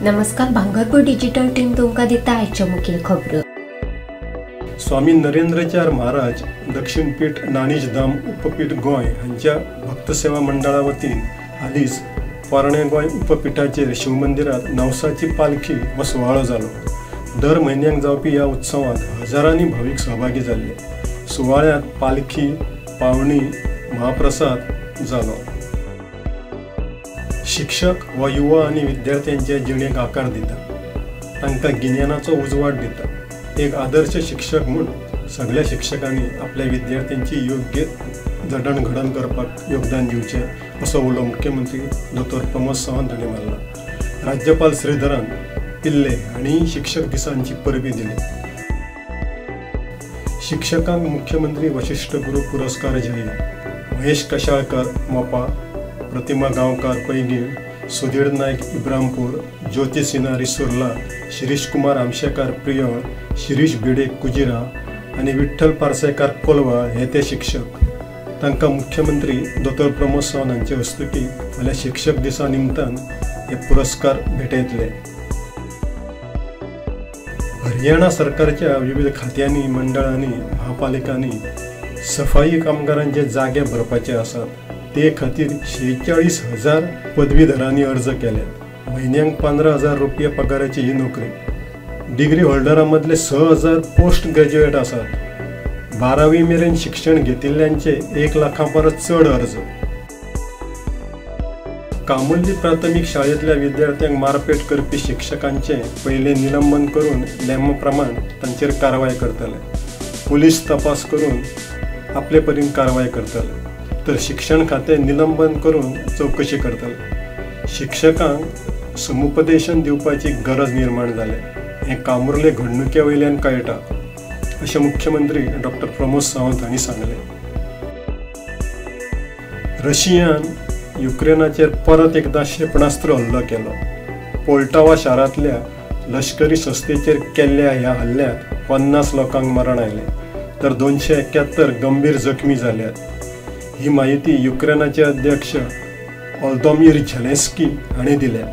नमस्कार, भांगरपूर digital team तुमकां दिता आयच्यो मुखेल खबरो। स्वामी नरेंद्राचार्य महाराज दक्षिणपीठ नाणीजधाम उपपीठ गोंय हांच्या भक्त सेवा मंडळा वतीन हालींच पोरणे गोंय उपपीठाचेर शिवमंदिरात नवसाची पालखी हो सुवाळो जालो। दर म्हयन्याक जावपी ह्या उत्सवात हजारांनी भाविक सहभागी जाल्ले। सुवाळ्यात पालखी, पावणी, महाप्रसाद जालो। शिक्षक व युवा आणि विद्यार्थ्यांच्या जिणेक आकार दिता, तांकां गिन्यानाचो उजवाड दिता। एक आदर्श शिक्षक म्हणून सगळ्या शिक्षकांनी आपल्या विद्यार्थ्यांची योग्य जडणघडण करपाक योगदान दिवचें असो उलो मुख्यमंत्री डॉ. प्रमोद सावंत हांणी मारला। राज्यपाल श्रीधरन पिल्ले हांणी शिक्षक दिसांची परबी दिली। शिक्षकांक मुख्यमंत्री वशिष्ठ गुरू पुरस्कार जाहीर। महेश कशाळकर मोपा, प्रतिमा गांवकार पैंगीण, सुधीर नायक इब्रामपूर, ज्योती सिनारी सुर्ला, शिरीष कुमार आमशेकार प्रियळ, शिरीष भिडे कुजिरा आणि विठ्ठल पार्सेकार कोलवाळ हे ते शिक्षक। तांकां मुख्यमंत्री डॉ. प्रमोद सावंत हांचे हस्तुकी फाल्यां शिक्षक दिसा निमतान हे पुरस्कार भेटयतले। हरियाणा सरकारच्या विविध खात्यांनी, मंडळांनी, महापालिकांनी सफाई कामगारांचे जागे भरपाचे आसात। ते खातीर 46,000 पदवीधरांनी अर्ज केल्यात। म्हयन्याक 15,000 रुपया पगाराची ही नोकरी। डिग्री होल्डरां मदले 6,000 पोस्ट ग्रॅज्युएट आसात। 12वी मेरेन शिक्षण घेतिल्ल्यांचे 1 लाखा परस चड अर्ज। कामुल्ली प्राथमीक शाळेंतल्या विद्यार्थ्यांक मारपेट करपी शिक्षकांचे पयले निलंबन करून नेमा प्रमाण तांचेर कारवाय करतले। पुलीस तपास करून आपले परीन कारवाय करतले, तर शिक्षण खातें निलंबन करून चौकशी करतले। शिक्षकांक समुपदेशन दिवपाची गरज निर्माण जाल्या, हें कामुर्ले घडणुके वयल्यान कळटा अशें मुख्यमंत्री डॉ. प्रमोद सावंत हांणी सांगलें। रशियान युक्रेनाचेर परत एकदा क्षेपणास्त्र हल्लो केलो। पोल्टावा शारांतल्या लश्करी संस्थेचेर केल्ल्या ह्या हल्ल्यांत 50 लोकांक मरण आयलें, तर 271 गंभीर जखमी जाल्यात। ही माहिती युक्रेनाचे अध्यक्ष व्लादिमीर झेलेन्स्की हांणी दिल्या।